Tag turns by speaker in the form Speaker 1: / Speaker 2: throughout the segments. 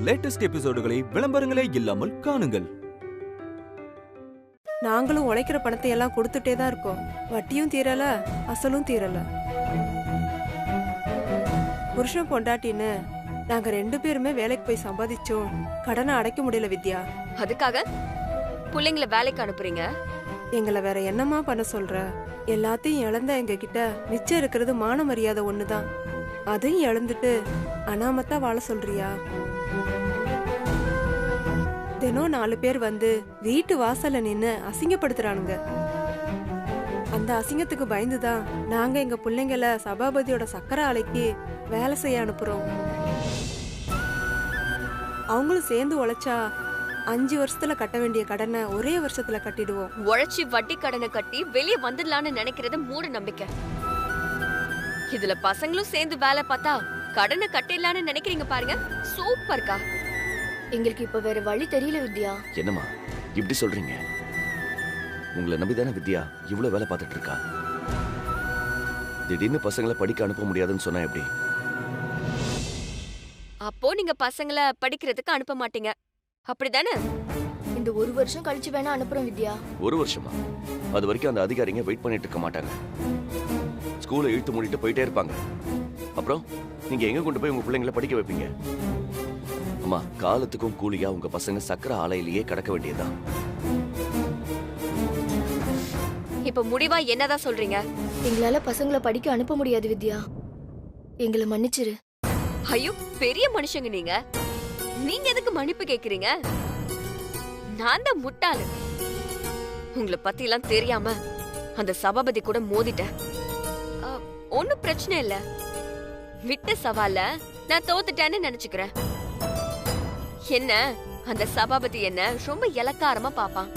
Speaker 1: Latest எபிசோடுகளை விளம்பரங்களே இல்லாமல் காணுங்கள்.
Speaker 2: நாங்களும் உழைக்கிற பணத்தை எல்லாம் கொடுத்துட்டே தான் இருக்கோம். வட்டியும் தீரல, அசலும் தீரல. புருஷன் பொண்டாட்டின்னு நாங்க 2 பேருமே வேலைக்கு போய் சம்பாதிச்சோம். கடனை அடைக்க முடியல வித்யா.
Speaker 3: அதுக்காக பிள்ளைங்களை வேலைக்கு அனுப்புறீங்க?
Speaker 2: எங்களை வேற என்னமா பண்ண சொல்ற? எல்லாத்தையும் இழந்த எங்க கிட்ட மிச்சம் இருக்கிறது மான மரியாதை ஒண்ணுதான். அதையும் இழந்துட்டு அனாமத்தா வாழ சொல்றியா? தினம் 4 பேர் வந்து வீட்டு வாசல்ல நின்னு அசிங்கப்படுத்துறானுங்க. அந்த அசிங்கத்துக்கு பயந்துதான் நாங்க எங்க பிள்ளைங்கள சபாபதியோட சக்கர ஆலைக்கு வேலை செய்ய அனுப்புறோம். அவங்களும் சேர்ந்து உழைச்சா 5 வருஷத்துல கட்ட வேண்டிய கடனை ஒரே வருஷத்துல கட்டிடுவோம்.
Speaker 3: உழைச்சி வட்டி கடனை கட்டி வெளியே வந்துடலான்னு நினைக்கிறது மூட நம்பிக்கை. இதுல பசங்களும் சேர்ந்து வேலை பார்த்தா கடனை கட்டிடலான்னு நினைக்கிறீங்க பாருங்க. சூப்பர்க்கா.
Speaker 4: எங்களுக்கு இப்ப வேற வழி தெரியல வித்யா.
Speaker 5: என்னம்மா இப்படி சொல்றீங்க? உங்களை நம்பிதானே வித்யா இவ்வளவு வேலை பார்த்துட்டு இருக்கா. திடீர்னு பசங்களை படிக்க அனுப்ப முடியாதுன்னு சொன்னா எப்படி?
Speaker 3: அப்போ நீங்க பசங்களை படிக்கிறதுக்கு அனுப்ப மாட்டீங்க, அப்படிதானே?
Speaker 4: இந்த 1 வருஷம் கழிச்சு வேணா அனுப்புறோம் வித்யா.
Speaker 5: 1 வருஷமா? அது வரைக்கும் அந்த அதிகாரிங்க வெயிட் பண்ணிட்டு இருக்க மாட்டாங்க. ஸ்கூலை இழுத்து மூடிட்டு போயிட்டே இருப்பாங்க. அப்புறம் நீங்க எங்க கொண்டு போய் உங்க பிள்ளைங்களை படிக்க வைப்பீங்க? அம்மா, காலத்துக்கும் கூலியா உங்க பசங்க சக்கர ஆலையிலேயே கடக்க வேண்டியதுதான்.
Speaker 3: இப்ப முடிவா என்னதான் சொல்றீங்க?
Speaker 4: எங்களால பசங்களை படிக்க அனுப்ப முடியாது வித்யா. எங்களை மன்னிச்சிரு.
Speaker 3: ஐயோ, பெரிய மனுஷங்க நீங்க. நீங்க எதுக்கு மன்னிப்பு கேக்குறீங்க? நான் தான் முட்டாளு. உங்களை பத்தி எல்லாம் தெரியாம அந்த சபாபதி கூட மோதிட்டேன். ஒன்னும் பிரச்சனை இல்ல. விட்ட சவால நான் தோத்துட்டேன்னு நினைச்சுக்கிறேன். என்ன அந்த சபாபதி என்ன ரொம்ப இலக்காரமா பாப்பான்.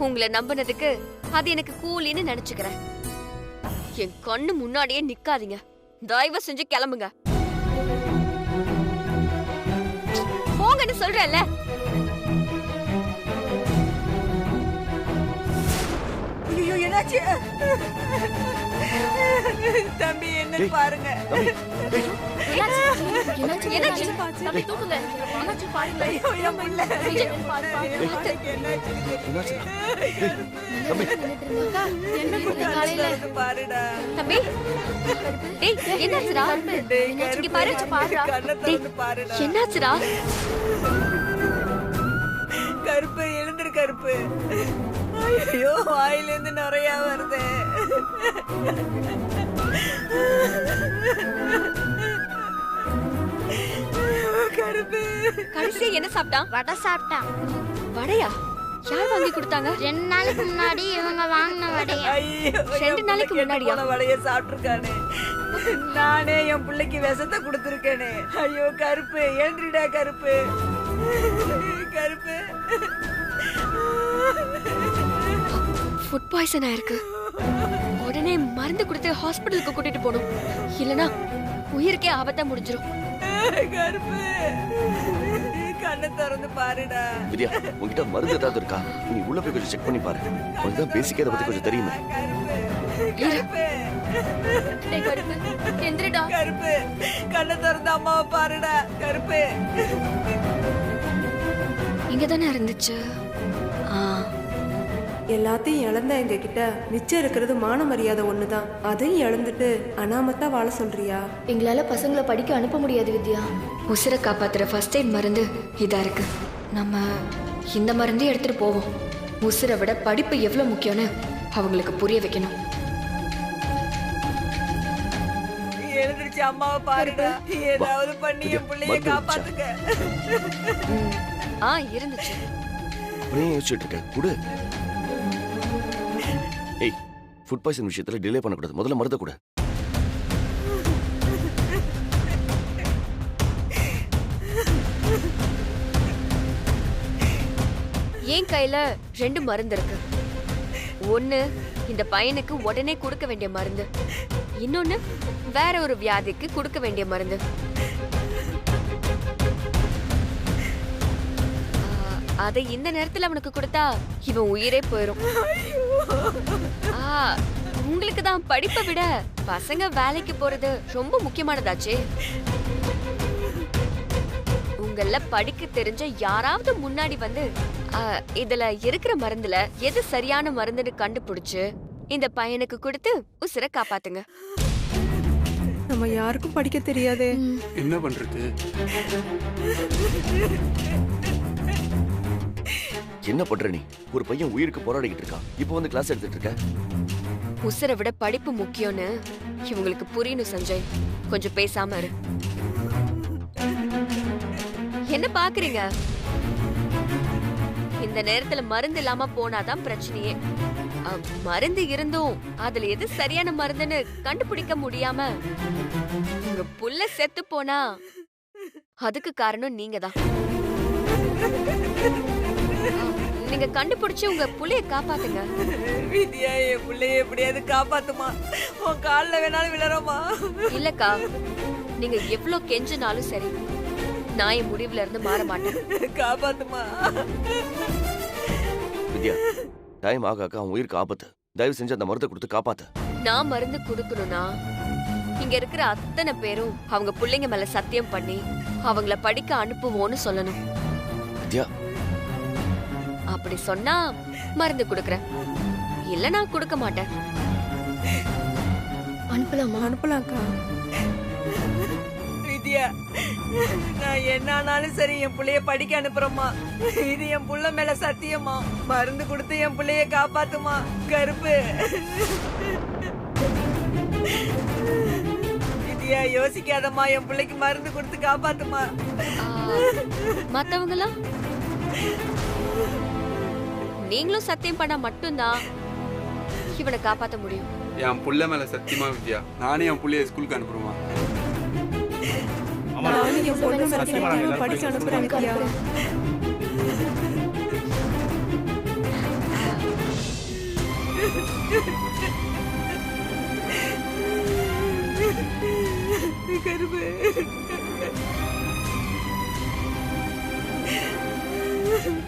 Speaker 3: உங்களை நம்பினதுக்கு அது எனக்கு கூலின்னு நினைச்சுக்கிறேன். என் கண்ணு முன்னாடியே நிக்காதீங்க. தயவு செஞ்சு கிளம்புங்க. போங்கன்னு சொல்றேன்ல.
Speaker 2: ஐயோ, என்னாச்சு? தம்பி என்ன பாருங்க.
Speaker 3: தம்பி, என்னாச்சுடா? என்னாச்சுடா?
Speaker 2: கருப்பு எழுந்துரு கருப்பு. ஐயோ, வாயிலிருந்து நிறைய வருது. கருப்பு
Speaker 3: கடைசியா என்ன சாப்பிட்டான்?
Speaker 6: வடை சாப்பிட்டான்.
Speaker 3: வடையா? யார் வாங்கி கொடுத்தாங்க?
Speaker 6: 2 நாளைக்கு முன்னாடி இவங்க வாங்கின வடைய.
Speaker 3: 2 நாளைக்கு முன்னாடியா?
Speaker 2: வடைய சாப்பிட்டுருக்கானே. நானே என் பிள்ளைக்கு விஷத்தை கொடுத்துருக்கேனே. ஐயோ கருப்பு, ஏன்றிடா கருப்பு. கருப்பு,
Speaker 3: ஃபுட் பாய்சன் ஆயிருக்கு. உடனே மருந்து கொடுத்து ஹாஸ்பிடலுக்கு கூட்டிட்டு போகணும். இல்லனா உயிருக்கே ஆபத்தா முடிஞ்சிரும்.
Speaker 2: கருப்பு, கண்ணை திறந்து பாருடா.
Speaker 5: வித்யா, உங்ககிட்ட மருந்து ஏதாவது இருக்கா? நீ உள்ள போய் கொஞ்சம் செக் பண்ணி பாரு. உனக்கு தான் பேசிக்கே அதை பத்தி கொஞ்சம் தெரியுமே.
Speaker 2: கருப்பு,
Speaker 4: எந்திரடா.
Speaker 2: கருப்பு, கண்ணை திறந்து அம்மாவை பாருடா. கருப்பு,
Speaker 3: இங்கதானே இருந்துச்சு.
Speaker 2: எல்லாத்தையும் இழந்த எங்க கிட்ட மிச்சம் இருக்கிறது மான மரியாதை ஒண்ணுதான். அதையும் இழந்துட்டு அனாமத்தா வாழ சொல்றியா?
Speaker 4: எங்களால பசங்களை படிக்க அனுப்ப முடியாது வித்யா.
Speaker 3: உசிரை காப்பாத்துற ஃபர்ஸ்ட் எய்ட் மருந்து இதா இருக்கு. நம்ம இந்த மருந்தே எடுத்துட்டு போவோம். உசிரை விட படிப்பு எவ்வளவு முக்கியம்னு அவங்களுக்கு புரிய வைக்கணும்.
Speaker 2: எழுந்திருச்சு அம்மாவை பாருடா. ஏதாவது பண்ணி என் பிள்ளைய காப்பாத்துக்க.
Speaker 3: இருந்துச்சு.
Speaker 5: யோசிச்சுட்டு இருக்க குடு. ஏய், ஃபுட் பாய்சன் விஷயத்துல டிலே பண்ணக்கூடாது. முதல்ல மருந்த கூட.
Speaker 3: என் கையில 2 மருந்து இருக்கு. ஒன்னு இந்த பையனுக்கு உடனே கொடுக்க வேண்டிய மருந்து, இன்னொன்னு வேற ஒரு வியாதிக்கு கொடுக்க வேண்டிய மருந்து. அதை இந்த நேரத்துல அவனுக்கு கொடுத்தா இவன் உயிரே போயிரும். உங்களுக்கு தான் படிப்பை விட பசங்க வேலைக்கு போறது ரொம்ப முக்கியமானதாச்சே. உங்கள படிக்க தெரிஞ்ச யாராவது முன்னாடி வந்து இதுல இருக்கிற மருந்துல எது சரியான மருந்துன்னு கண்டுபிடிச்சு இந்த பையனுக்கு கொடுத்து உசுரை காப்பாத்துங்க.
Speaker 2: நம்ம யாருக்கும் படிக்க தெரியாதே.
Speaker 7: என்ன பண்றது?
Speaker 5: என்ன பண்ற நீ? ஒரு பையன் உயிருக்கு போராடிக்கிட்டு இருக்கான், இப்போ வந்து கிளாஸ் எடுத்துட்டு இருக்க.
Speaker 3: உசுரை விட படிப்பு முக்கியம்னு இவங்களுக்கு புரியணும் சஞ்சய். கொஞ்சம் பேசாம இரு. என்ன பாக்குறீங்க? இந்த நேரத்துல மருந்து இல்லாம போனாதான் பிரச்சனையே. மருந்து இருந்தும் அதுல எது சரியான மருந்துன்னு கண்டுபிடிக்க முடியாம உங்க புள்ள செத்து போனா அதுக்கு காரணம் நீங்க தான். நீங்க கண்டுபிடிச்சு உங்க புள்ளைய காப்பாத்துங்க.
Speaker 8: வித்யா, என் புள்ளைய எப்படியாவது காப்பாத்துமா. உன் கால்ல வேணாலும் விழறோமா?
Speaker 3: இல்லக்கா, நீங்க எவ்வளவு கெஞ்சினாலும் சரி, நான் என் முடிவுல இருந்து மாற மாட்டேன்.
Speaker 8: காப்பாத்துமா.
Speaker 5: வித்யா, டைம் ஆக அவன் உயிருக்கு ஆபத்து. தயவு செஞ்சு அந்த மருந்தை கொடுத்து காப்பாத்து.
Speaker 3: நான் மருந்து கொடுக்கணும்னா இங்க இருக்கிற அத்தனை பேரும் அவங்க பிள்ளைங்க மேல சத்தியம் பண்ணி அவங்கள படிக்க அனுப்புவோன்னு சொல்லணும்.
Speaker 5: வித்யா,
Speaker 3: அப்படி சொன்னா மருந்து கொடுக்கறேன், இல்ல நான் கொடுக்க மாட்டேன்.
Speaker 4: அனுப்பலாமா?
Speaker 2: அனுப்பலாம்க்கா.
Speaker 8: வித்யா, நான் என்ன ஆனாலும் சரி என் புள்ளைய படிக்க அனுப்புறேம்மா. இது என் புள்ள மேல சத்தியமா. மருந்து கொடுத்து என் புள்ளைய காப்பாத்துமா. கருப்பு. வித்யா, யோசிக்காதம்மா. என் பிள்ளைக்கு மருந்து கொடுத்து காப்பாத்துமா.
Speaker 3: மத்தவங்களாம் நீங்களும் சத்தியம் பண்ணா மட்டும்தான் இவனை காப்பாத்த முடியும்.
Speaker 7: என் புள்ள மேல சத்தியமா வித்யா, நானே என் புள்ளைய ஸ்கூலுக்கு அனுப்புறேமா.
Speaker 2: நானும் என் பொண்ணு சத்தியமா படிக்க அனுப்புறேன் வித்யா.
Speaker 8: கருப்பு.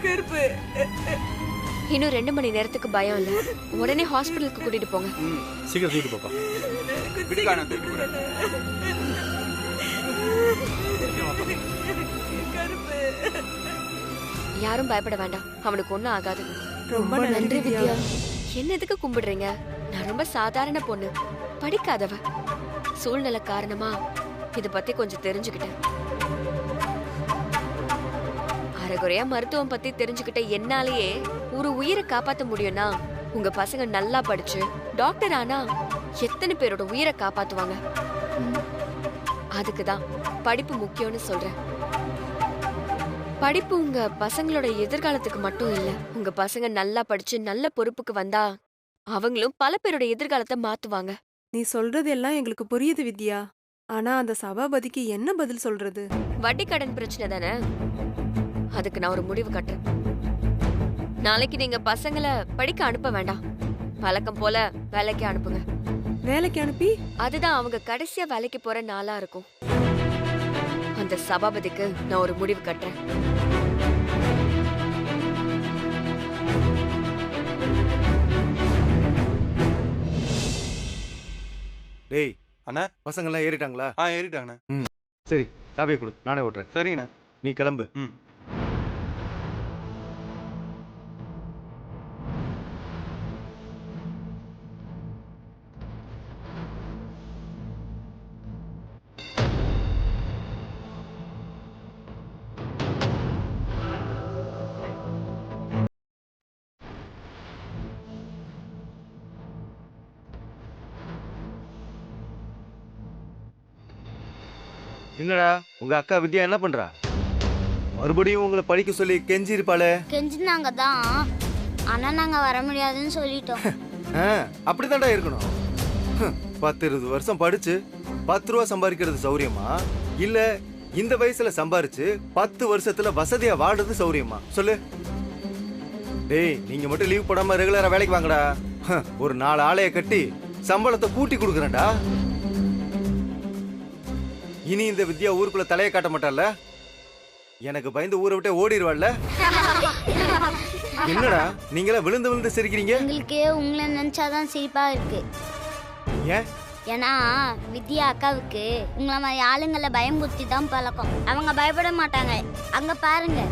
Speaker 8: கருப்பு.
Speaker 3: இன்னும் 2 மணி நேரத்துக்கு பயம் இல்ல. உடனே ஹாஸ்பிடலுக்கு கூட்டிட்டு போங்க.
Speaker 7: சீக்கிரம் தூக்கிட்டு போப்பா. விடுக்கான தூக்கிட்டு போறேன்.
Speaker 8: கருப்பு.
Speaker 3: யாரும் பயப்பட வேண்டாம், அவனுக்கு ஒண்ணும் ஆகாது.
Speaker 2: ரொம்ப நன்றி வித்யா.
Speaker 3: என்ன எதுக்கு கும்பிடுறீங்க? நான் ரொம்ப சாதாரண பொண்ணு, படிக்காதவ. சூழ்நிலை காரணமா இத பத்தி கொஞ்சம் தெரிஞ்சுக்கிட்டேன். அரைகுறையா மருத்துவம் பத்தி தெரிஞ்சுக்கிட்ட என்னாலேயே ஒரு உயிரை காப்பாத்த முடியும்னா உங்க பசங்க நல்லா படிச்சு டாக்டர் ஆனா எத்தனை பேரோட உயிரை காப்பாத்துவாங்க. அதுக்குதான் படிப்பு முக்கியம்னு சொல்றேன். படிப்பு உங்க பசங்களோட எதிர்காலத்துக்கு மட்டும் இல்ல. உங்க பசங்க நல்லா படிச்சு நல்ல பொறுப்புக்கு வந்தா அவங்களும் பல பேரோட எதிர்காலத்தை மாத்துவாங்க.
Speaker 2: நீ சொல்றது எல்லாம் எங்களுக்கு புரியுது வித்யா. ஆனா அந்த சபாபதிக்கு என்ன பதில் சொல்றது?
Speaker 3: வட்டி கடன் பிரச்சனை தானே, அதுக்கு நான் ஒரு முடிவு கட்டுறேன். நாளைக்கு நீங்க பசங்களை படிக்க அனுப்ப வேண்டாம், வழக்கம் போல வேலைக்கு அனுப்புங்க.
Speaker 2: வேலைக்கு அனுப்பி
Speaker 3: அதுதான் அவங்க கடைசியா வேலைக்கு போற நாளா இருக்கும். அந்த சபாபதிக்கு நான் ஒரு முடிவு கட்டுறேன்.
Speaker 9: டேய்
Speaker 7: அண்ணா,
Speaker 9: பசங்க எல்லாம் ஏறிட்டாங்களா?
Speaker 7: ஏறிட்டாங்கண்ணா.
Speaker 9: சரி, காபியை கொடு, நானே ஓட்டுறேன்.
Speaker 7: சரிங்கண்ணா.
Speaker 9: நீ கிளம்பு. என்னடா உங்க அக்கா வித்யா என்ன பண்றா? மறுபடியும் உங்களை படிக்க சொல்லி கெஞ்சி இருப்பாளே.
Speaker 6: கெஞ்சினாங்க தான், ஆனா நாங்க வர முடியாதுன்னு சொல்லிட்டோம்.
Speaker 9: அப்படித்தான்டா இருக்கணும். 10-20 வருஷம் படிச்சு 10 ரூபா சம்பாதிக்கிறது சௌரியமா, இல்ல இந்த வயசுல சம்பாரிச்சு 10 வருஷத்துல வசதியா வாடுறது சௌரியமா சொல்லு? டேய், நீங்க மட்டும் லீவ் போடாம ரெகுலரா வேலைக்கு வாங்கடா. ஒரு 4 ஆளைய கட்டி சம்பளத்தை கூட்டி கொடுக்குறேன்டா. இனி இந்த வித்யா ஊருக்குள்ள தலையை காட்ட மாட்டால? எனக்கு பயந்து ஊரை விட்டு ஓடிடுவாள்ல? என்னடா நீங்களா விழுந்து விழுந்து சிரிக்கிறீங்க?
Speaker 6: எங்களுக்கே உங்களை நினைச்சாதான் சிரிப்பா இருக்கு.
Speaker 9: ஏன்
Speaker 6: ஏன்னா வித்யா அக்காவுக்கு உங்களை மாதிரி ஆளுங்களை பயம்புத்தி தான் பழக்கம். அவங்க பயப்பட மாட்டாங்க. அங்க பாருங்க.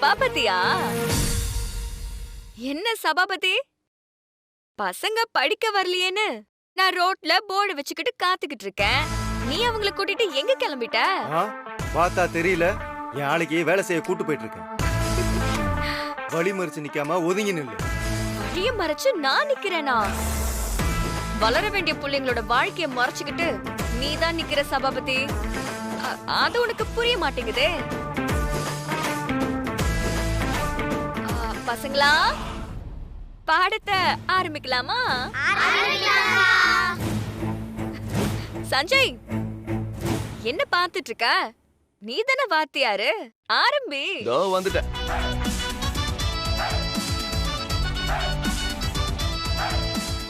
Speaker 3: சபாபதியா? என்ன சபாபதி? பசங்க படிக்க வரலையேன்னு நான் ரோட்ல போர்டு வச்சுக்கிட்டு காத்துக்கிட்டு இருக்கேன். நீ அவங்கள கூட்டிட்டு எங்க கிளம்பிட்ட?
Speaker 9: பார்த்தா தெரியல, என் ஆளுக்கு வேலை செய்ய கூட்டு போயிட்டு இருக்கேன். வழி மறிச்சு நிக்காம ஒதுங்கி நில்லு.
Speaker 3: வழிய மறைச்சு நான் நிக்கிறேனா? வளர வேண்டிய பிள்ளைங்களோட வாழ்க்கைய மறைச்சுக்கிட்டு நீ தான் நிக்கிற சபாபதி. அது உனக்கு புரிய மாட்டேங்குதே. பசங்களா, பாடத்தை ஆரம்பிக்கலாமா? சஞ்சய், என்ன பாத்துட்டு இருக்க? நீ தானே வாத்தியாரு, ஆரம்பி.
Speaker 5: வந்துட்டேன்.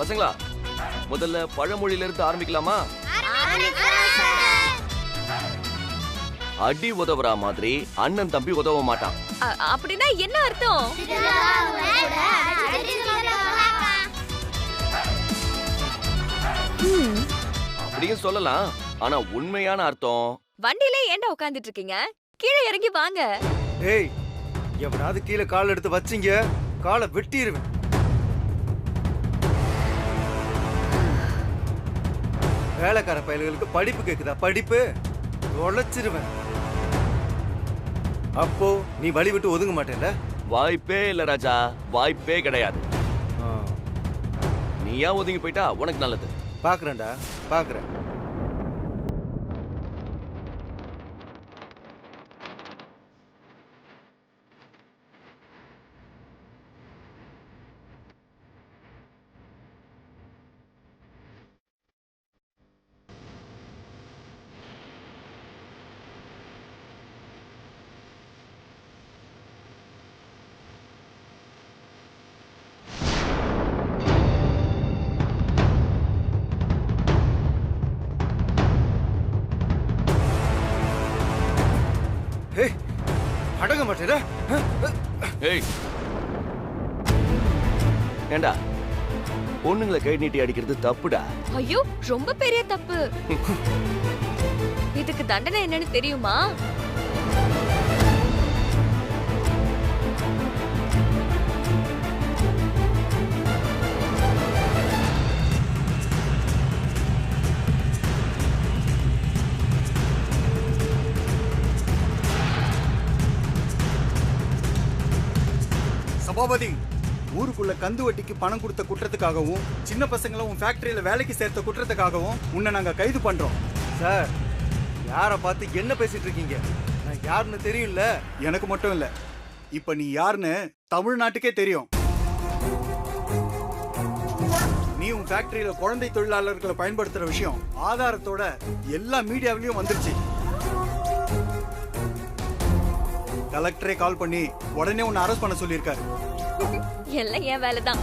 Speaker 5: பசங்களா, முதல்ல பழமொழியில இருந்து ஆரம்பிக்கலாமா? அடி உதவுறா மாதிரி அண்ணன் தம்பி உதவ மாட்டான்.
Speaker 3: அப்படின்னா என்ன அர்த்தம்?
Speaker 5: அப்படியும் சொல்லலாம். ஆனா உண்மையான அர்த்தம்,
Speaker 3: வண்டியில ஏன்டா உட்கார்ந்துட்டு இருக்கீங்க? கீழே இறங்கி வாங்க.
Speaker 9: ஏய், எவனாவது கீழே கால் எடுத்து வச்சிங்க, காலை வெட்டிடுவேன். வேலைக்கார பயல்களுக்கு படிப்பு கேக்குதா? படிப்பு உழைச்சிருவேன். அப்போ நீ வழி விட்டு ஒதுங்க மாட்டேல்ல?
Speaker 5: வாய்ப்பே இல்ல ராஜா, வாய்ப்பே கிடையாது. நீயா ஒதுங்கி போயிட்டா உனக்கு நல்லது.
Speaker 9: பாக்குறேன்டா, பாக்குறேன். அடங்க மாட்டேடா.
Speaker 5: ஏய், ஏண்டா பொண்ணுங்களை கை நீட்டி அடிக்கிறது தப்புடா.
Speaker 3: ஐயோ, ரொம்ப பெரிய தப்பு. இதுக்கு தண்டனை என்னன்னு தெரியுமா?
Speaker 10: சபாபதி, ஊருக்குள்ள கந்து வட்டிக்கு பணம் கொடுத்த குற்றத்துக்காகவும் சின்ன பசங்களை உன் ஃபேக்டரியில வேலைக்கு சேர்த்த குற்றத்துக்காகவும் உன்னை நாங்க கைது பண்றோம்.
Speaker 9: சார், யாரை பார்த்து என்ன பேசிட்டு இருக்கீங்க? நான் யாருன்னு தெரியும்ல?
Speaker 10: எனக்கு மட்டும் இல்ல, இப்ப நீ யாருன்னு தமிழ்நாட்டுக்கே தெரியும். நீ உன் ஃபேக்டரியில குழந்தை தொழிலாளர்களை பயன்படுத்துற விஷயம் ஆதாரத்தோட எல்லா மீடியாவிலையும் வந்துருச்சு. கலெக்டரே கால் பண்ணி உடனே உன்னை அரெஸ்ட் பண்ண சொல்லியிருக்காரு.
Speaker 3: எல்லாம் என் வேலைதான்.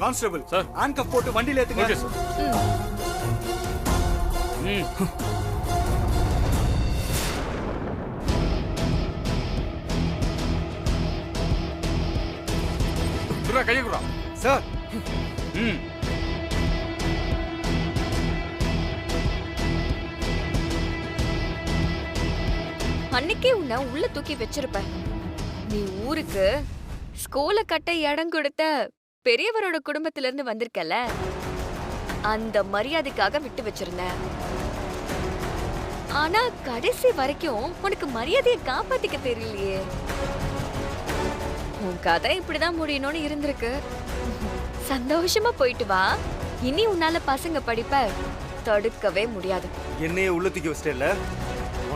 Speaker 10: கான்ஸ்டபிள் சார், ஹேண்ட்கஃப் போட்டு வண்டியில ஏத்துங்க.
Speaker 7: கையை குறா
Speaker 9: சார்.
Speaker 3: அன்னைக்கே உன்னை உள்ள தூக்கி வச்சிருப்ப. நீ ஊருக்கு ஸ்கூல கட்ட இடம் கொடுத்த பெரியவரோட குடும்பத்துல இருந்து வந்திருக்கல, அந்த மரியாதைக்காக விட்டு வச்சிருந்தேன். ஆனா கடைசி வரைக்கும் உனக்கு மரியாதையை காப்பாத்திக்க தெரியலையே. உன் கதை இப்படிதான் முடியணும்னு இருந்திருக்கு. சந்தோஷமா போயிட்டு வா. இனி உன்னால பசங்க படிப்ப தடுக்கவே முடியாது.
Speaker 9: என்னையே உள்ள தூக்கி வச்சிட்டேல்ல,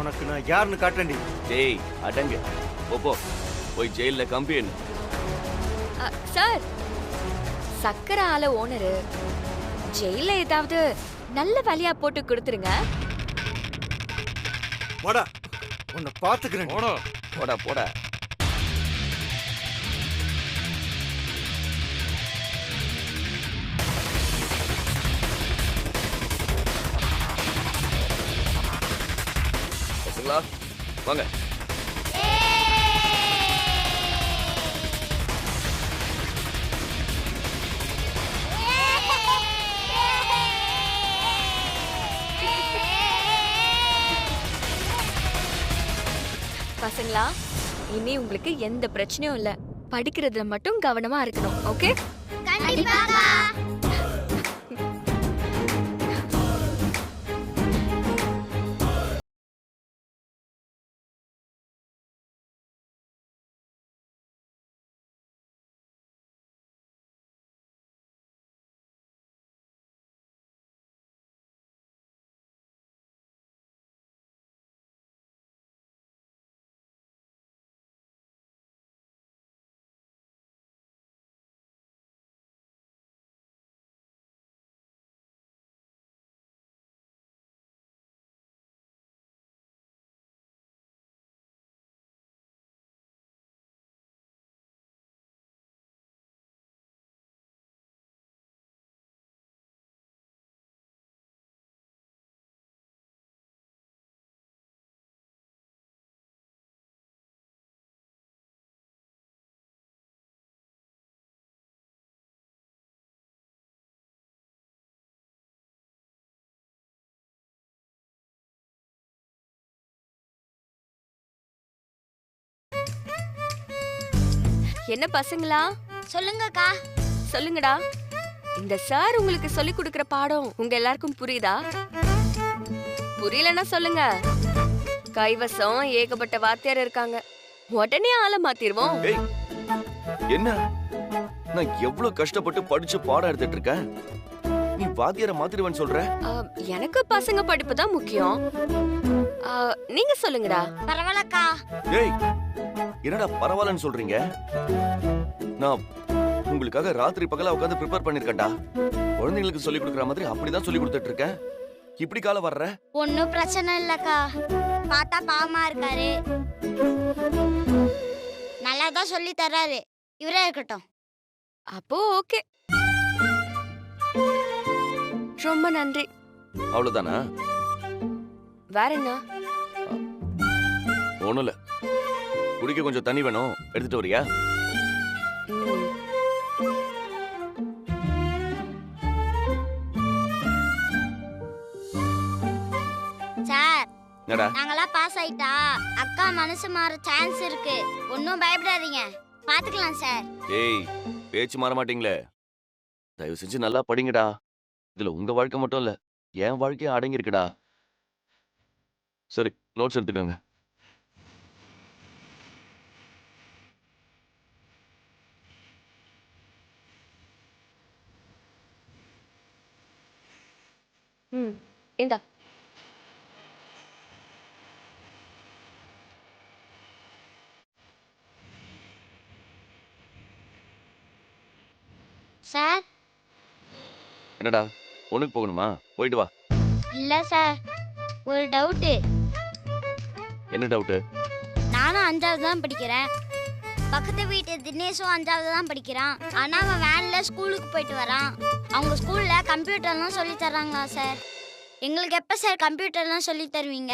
Speaker 9: உனக்கு நான் யாருன்னு காட்டண்டி.
Speaker 5: டேய் அடங்க, போ போய் ஜெயில கம்பி என்ன.
Speaker 3: சார், சக்கரை ஆலை ஓனரு ஜெயில ஏதாவது நல்ல வேலையா போட்டு கொடுத்துருங்க.
Speaker 9: போடா, உன்னை பாத்துக்கிறேன்.
Speaker 5: போடா போடா. பசங்களா வாங்க.
Speaker 3: பசங்களா, இனி உங்களுக்கு எந்த பிரச்சனையும் இல்ல. படிக்கிறதுல மட்டும் கவனமா இருக்கணும். ஓகே?
Speaker 6: கண்டிப்பாக்கா.
Speaker 3: என்ன பசங்களா?
Speaker 6: சொல்லுங்கக்கா.
Speaker 3: சொல்லுங்கடா. இந்த சார் உங்களுக்கு சொல்லி கொடுக்கிற பாடம் உங்க எல்லாருக்கும் புரியுதா? புரியலன்னா சொல்லுங்க. கைவசம் ஏகப்பட்ட வாத்தியார் இருக்காங்க. உடனே ஆளை மாத்திருவோம்.
Speaker 5: ஏய், என்ன நான் எவ்வளவு கஷ்டப்பட்டு படிச்சு பாடம் எடுத்துட்டு இருக்கேன், நீ வாத்தியார மாத்திருவேன்னு சொல்ற?
Speaker 3: எனக்கு பசங்க படிப்பு தான் முக்கியம். நீங்க சொல்லுங்கடா.
Speaker 6: பரவாயில்லக்கா.
Speaker 5: ஏய், என்னடா பரவாயில்லன்னு சொல்றீங்க? நான் உங்களுக்காக ராத்திரி பகலா உட்காந்து ப்ரிப்பேர் பண்ணிருக்கேன்டா. குழந்தைங்களுக்கு சொல்லி கொடுக்குற மாதிரி அப்படிதான் சொல்லி கொடுத்துட்டு இருக்கேன். இப்படி கால வர்ற?
Speaker 6: ஒன்னும் பிரச்சனை இல்லக்கா. பார்த்தா பாவமா இருக்காரு, நல்லாதான் சொல்லி தர்றாரு. இவரே இருக்கட்டும்.
Speaker 3: அப்போ ஓகே, ரொம்ப நன்றி.
Speaker 5: அவ்வளவுதானா?
Speaker 3: வேற என்ன?
Speaker 5: ஒண்ணும் இல்ல. குடிக்க கொஞ்சம் தண்ணி வேணும், எடுத்துட்டு வரியா?
Speaker 6: சார்,
Speaker 5: என்னடா?
Speaker 6: நாங்கெல்லாம் பாஸ் ஆயிட்டா அக்கா மனசு மாற சான்ஸ் இருக்கு. ஒன்னும் பயப்படாதீங்க, பாத்துக்கலாம் சார்.
Speaker 5: ஏய், பேச்சு மாற மாட்டீங்களே. தயவு செஞ்சு நல்லா படிங்கடா. இதுல உங்க வாழ்க்கை மட்டும் இல்ல, என் வாழ்க்கையும் அடங்கி இருக்குடா. சரி, நோட்ஸ் எடுத்துக்கோங்க.
Speaker 3: இந்தா.
Speaker 6: சார்.
Speaker 5: என்னடா, ஒண்ணுக்கு போகணுமா? போயிட்டு வா.
Speaker 6: இல்ல சார், ஒரு டவுட்டு.
Speaker 5: என்ன டவுட்டு?
Speaker 6: நானும் 5வது தான் படிக்கிறேன். பக்கத்து வீட்டு தினேஷும் 5வது தான் படிக்கிறான். ஆனா அவன் வேன்ல ஸ்கூலுக்கு போயிட்டு வரான். அவங்க ஸ்கூல்ல கம்ப்யூட்டர்லாம் சொல்லி தர்றாங்களா சார்? எங்களுக்கு எப்ப சார் கம்ப்யூட்டர்லாம் சொல்லி தருவீங்க?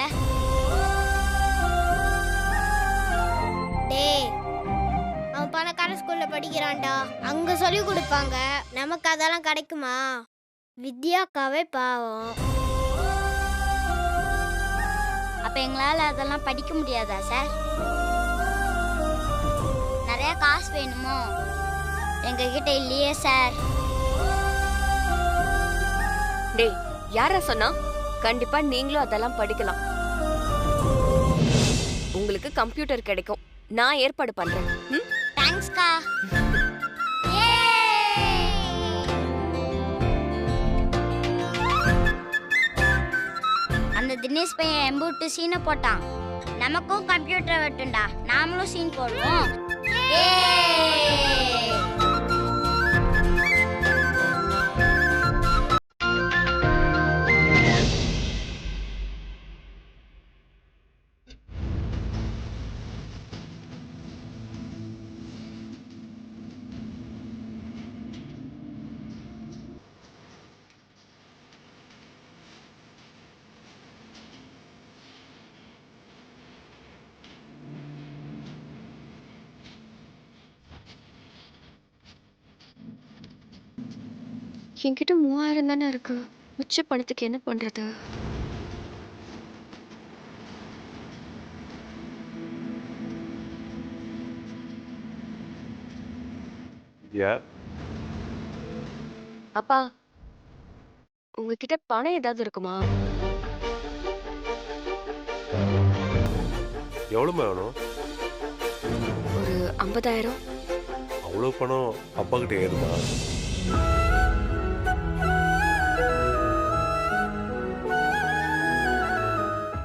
Speaker 11: டேய், அவன் பணக்கார ஸ்கூல்ல படிக்கிறான்டா, அங்க சொல்லி கொடுப்பாங்க. நமக்கு அதெல்லாம் கிடைக்குமா? வித்யாக்காவே பாவம்.
Speaker 6: அப்ப எங்களால அதெல்லாம் படிக்க முடியாதா சார்? நிறைய காசு வேணுமோ? எங்க கிட்ட இல்லையே சார்.
Speaker 3: டேய், யாரா சொன்னா? கண்டிப்பா நீங்களும் அதெல்லாம் படிக்கலாம். உங்களுக்கு கம்ப்யூட்டர் கிடைக்கும், நான் ஏற்பாடு பண்றேன்.
Speaker 6: தேங்க்ஸ்க்கா. அந்த தினேஷ் பையன் எம்பூட்டு சீனை போட்டான். நமக்கும் கம்ப்யூட்டர் வெட்டுண்டா, நாமளும் சீன் போடுவோம்.
Speaker 3: என்கிட்ட 3000 தானே இருக்கு. மிச்ச பணத்துக்கு என்ன பண்றது? அப்பா, உங்ககிட்ட பணம் ஏதாவது இருக்குமா?
Speaker 12: எவ்வளோமா வேணும்?
Speaker 3: ஒரு 50,000.
Speaker 12: அவ்வளோ பணம் அப்பா கிட்ட ஏதுமா?